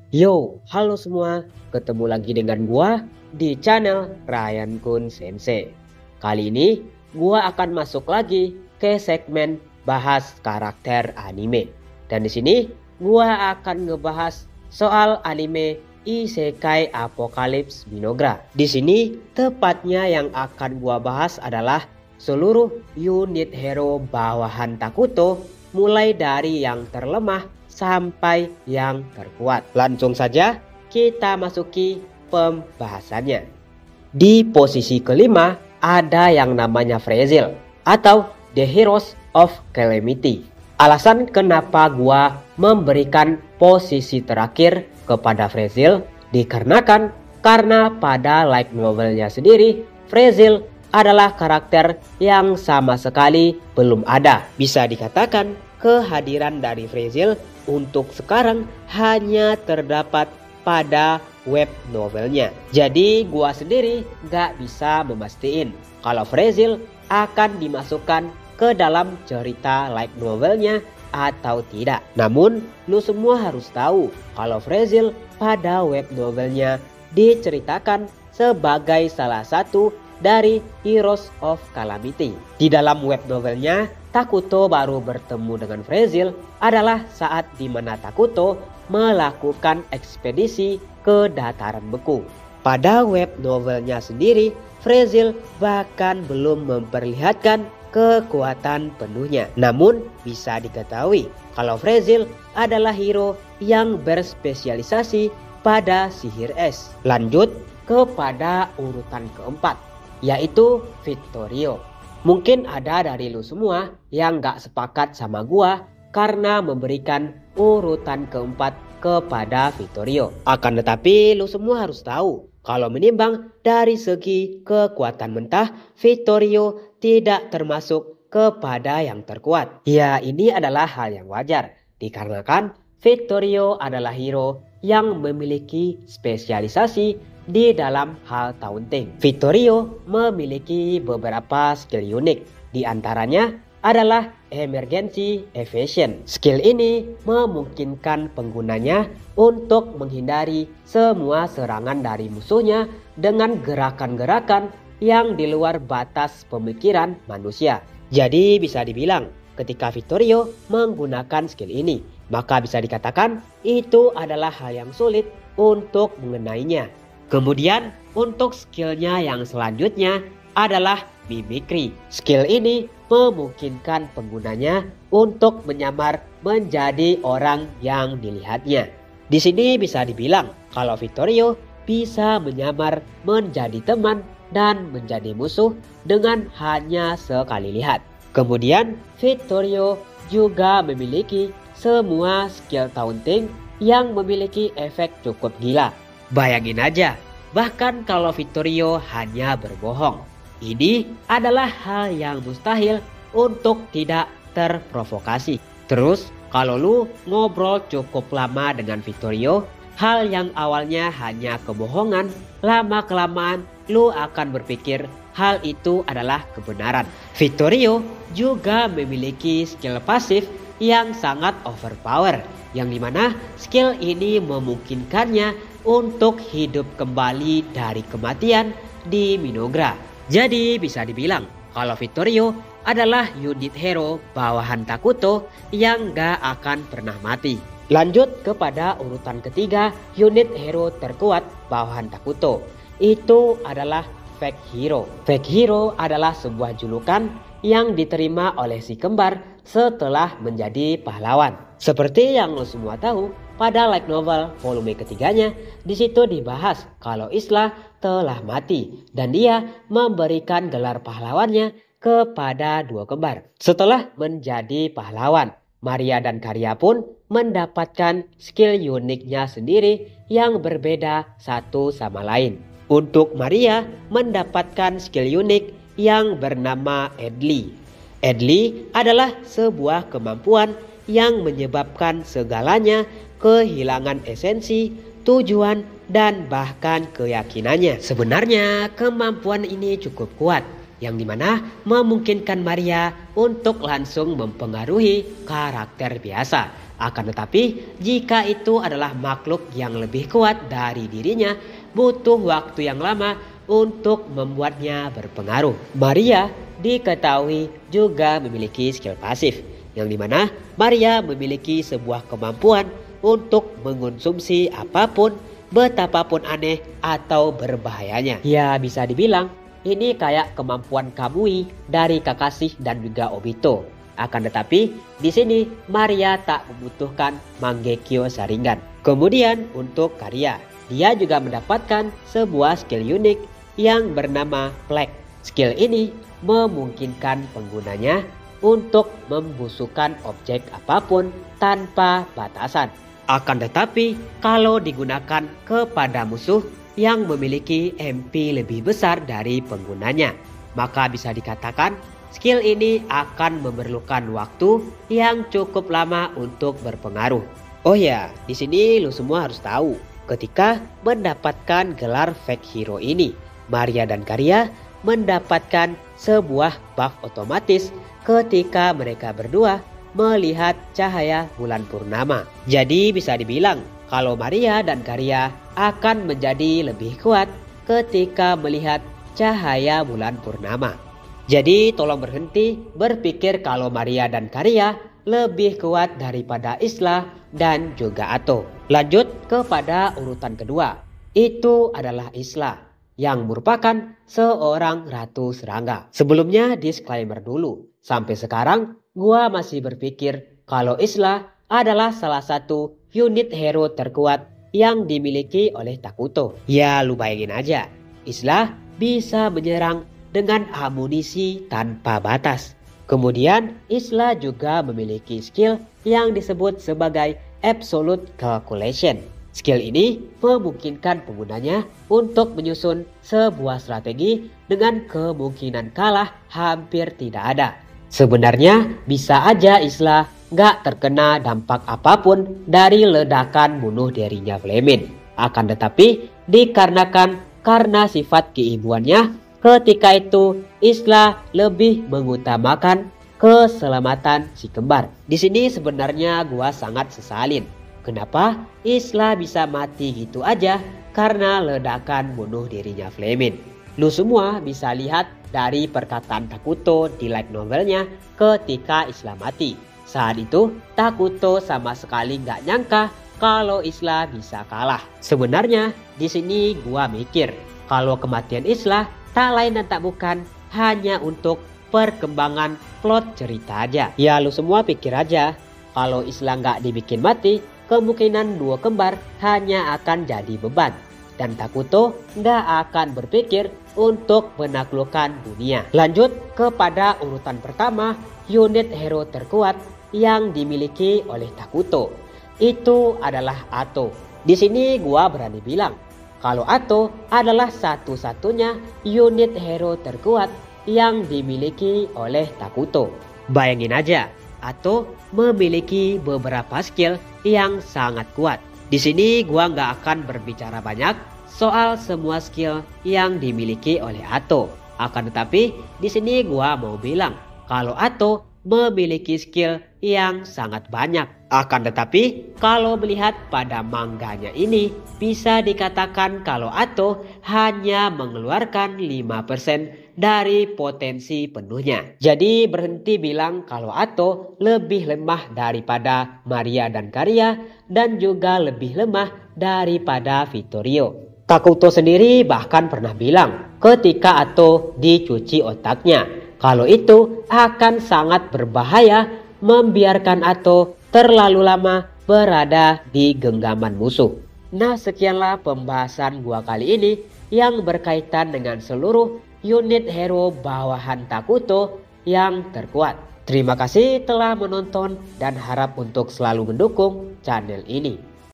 Yo, halo semua. Ketemu lagi dengan gua di channel Ryan Kun Sensei. Kali ini gua akan masuk lagi ke segmen bahas karakter anime. Dan di sini gua akan ngebahas soal anime Isekai Apocalypse Minogra. Di sini tepatnya yang akan gua bahas adalah seluruh unit hero bawahan Takuto, mulai dari yang terlemah sampai yang terkuat. Langsung saja kita masuki pembahasannya. Di posisi kelima ada yang namanya Frezil atau The Heroes of Calamity. Alasan kenapa gua memberikan posisi terakhir kepada Frezil dikarenakan karena pada light novelnya sendiri Frezil adalah karakter yang sama sekali belum ada. Bisa dikatakan kehadiran dari Frezil untuk sekarang hanya terdapat pada web novelnya. Jadi gua sendiri gak bisa memastiin kalau Frezil akan dimasukkan ke dalam cerita light novelnya atau tidak. Namun lu semua harus tahu kalau Frezil pada web novelnya diceritakan sebagai salah satu dari Heroes of Calamity. Di dalam web novelnya, Takuto baru bertemu dengan Frezil adalah saat dimana Takuto melakukan ekspedisi ke dataran beku. Pada web novelnya sendiri, Frezil bahkan belum memperlihatkan kekuatan penuhnya. Namun bisa diketahui kalau Frezil adalah hero yang berspesialisasi pada sihir es. Lanjut kepada urutan keempat, yaitu Vittorio. Mungkin ada dari lu semua yang gak sepakat sama gua karena memberikan urutan keempat kepada Vittorio. Akan tetapi lu semua harus tahu kalau menimbang dari segi kekuatan mentah, Vittorio tidak termasuk kepada yang terkuat. Ya, ini adalah hal yang wajar dikarenakan Vittorio adalah hero yang memiliki spesialisasi di dalam hal taunting. Vittorio memiliki beberapa skill unik. Di antaranya adalah Emergency Evasion. Skill ini memungkinkan penggunanya untuk menghindari semua serangan dari musuhnya dengan gerakan-gerakan yang di luar batas pemikiran manusia. Jadi bisa dibilang ketika Vittorio menggunakan skill ini, maka bisa dikatakan itu adalah hal yang sulit untuk mengenainya. Kemudian untuk skillnya yang selanjutnya adalah Mimicry. Skill ini memungkinkan penggunanya untuk menyamar menjadi orang yang dilihatnya. Di sini bisa dibilang kalau Vittorio bisa menyamar menjadi teman dan menjadi musuh dengan hanya sekali lihat. Kemudian Vittorio juga memiliki semua skill taunting yang memiliki efek cukup gila. Bayangin aja, bahkan kalau Vittorio hanya berbohong, ini adalah hal yang mustahil untuk tidak terprovokasi. Terus kalau lu ngobrol cukup lama dengan Vittorio, hal yang awalnya hanya kebohongan, lama-kelamaan lu akan berpikir hal itu adalah kebenaran. Vittorio juga memiliki skill pasif yang sangat overpower, yang dimana skill ini memungkinkannya untuk hidup kembali dari kematian di Minogra. Jadi bisa dibilang kalau Vittorio adalah unit hero bawahan Takuto yang gak akan pernah mati. Lanjut kepada urutan ketiga, unit hero terkuat bawahan Takuto. Itu adalah Fake Hero. Fake Hero adalah sebuah julukan yang diterima oleh si kembar setelah menjadi pahlawan. Seperti yang lo semua tahu, pada light novel volume ketiganya, di situ dibahas kalau Isla telah mati dan dia memberikan gelar pahlawannya kepada dua kembar. Setelah menjadi pahlawan, Maria dan Karya pun mendapatkan skill uniknya sendiri yang berbeda satu sama lain. Untuk Maria mendapatkan skill unik yang bernama Edli. Edli adalah sebuah kemampuan yang menyebabkan segalanya kehilangan esensi, tujuan, dan bahkan keyakinannya. Sebenarnya kemampuan ini cukup kuat yang dimana memungkinkan Maria untuk langsung mempengaruhi karakter biasa. Akan tetapi jika itu adalah makhluk yang lebih kuat dari dirinya, butuh waktu yang lama untuk membuatnya berpengaruh. Maria diketahui juga memiliki skill pasif, yang dimana Maria memiliki sebuah kemampuan untuk mengonsumsi apapun, betapapun aneh atau berbahayanya. Ya, bisa dibilang ini kayak kemampuan Kamui dari Kakashi dan juga Obito. Akan tetapi di sini Maria tak membutuhkan Mangekyo Sharingan. Kemudian untuk Karya, dia juga mendapatkan sebuah skill unik yang bernama Plague. Skill ini memungkinkan penggunanya untuk membusukkan objek apapun tanpa batasan. Akan tetapi kalau digunakan kepada musuh yang memiliki MP lebih besar dari penggunanya, maka bisa dikatakan skill ini akan memerlukan waktu yang cukup lama untuk berpengaruh. Oh ya, di sini lu semua harus tahu, ketika mendapatkan gelar fake hero ini, Maria dan Karya mendapatkan sebuah buff otomatis ketika mereka berdua melihat cahaya bulan purnama. Jadi bisa dibilang kalau Maria dan Karya akan menjadi lebih kuat ketika melihat cahaya bulan purnama. Jadi tolong berhenti berpikir kalau Maria dan Karya lebih kuat daripada Isla dan juga Ato. Lanjut kepada urutan kedua, itu adalah Isla yang merupakan seorang ratu serangga. Sebelumnya disclaimer dulu, sampai sekarang gua masih berpikir kalau Isla adalah salah satu unit hero terkuat yang dimiliki oleh Takuto. Ya lu bayangin aja, Isla bisa menyerang dengan amunisi tanpa batas. Kemudian Isla juga memiliki skill yang disebut sebagai Absolute Calculation. Skill ini memungkinkan penggunanya untuk menyusun sebuah strategi dengan kemungkinan kalah hampir tidak ada. Sebenarnya bisa aja Isla gak terkena dampak apapun dari ledakan bunuh dirinya Flemin. Akan tetapi dikarenakan karena sifat keibuannya, ketika itu Isla lebih mengutamakan keselamatan si kembar. Di sini sebenarnya gua sangat sesalin kenapa Isla bisa mati gitu aja karena ledakan bunuh dirinya Flemin. Lu semua bisa lihat dari perkataan Takuto di light novelnya ketika Isla mati. Saat itu Takuto sama sekali nggak nyangka kalau Isla bisa kalah. Sebenarnya di sini gua mikir kalau kematian Isla tak lain dan tak bukan hanya untuk perkembangan plot cerita aja. Ya lu semua pikir aja, kalau Isla nggak dibikin mati, kemungkinan dua kembar hanya akan jadi beban. Dan Takuto nggak akan berpikir untuk menaklukkan dunia. Lanjut kepada urutan pertama, unit hero terkuat yang dimiliki oleh Takuto. Itu adalah Ato. Di sini gua berani bilang kalau Ato adalah satu-satunya unit hero terkuat yang dimiliki oleh Takuto. Bayangin aja, Ato memiliki beberapa skill yang sangat kuat. Di sini gua nggak akan berbicara banyak soal semua skill yang dimiliki oleh Ato. Akan tetapi di sini gua mau bilang kalau Ato memiliki skill yang sangat banyak. Akan tetapi kalau melihat pada mangganya ini, bisa dikatakan kalau Ato hanya mengeluarkan 5% dari potensi penuhnya. Jadi berhenti bilang kalau Ato lebih lemah daripada Maria dan Karya dan juga lebih lemah daripada Vittorio. Takuto sendiri bahkan pernah bilang ketika Ato dicuci otaknya, kalau itu akan sangat berbahaya membiarkan Ato terlalu lama berada di genggaman musuh. Nah, sekianlah pembahasan gua kali ini yang berkaitan dengan seluruh unit hero bawahan Takuto yang terkuat. Terima kasih telah menonton dan harap untuk selalu mendukung channel ini.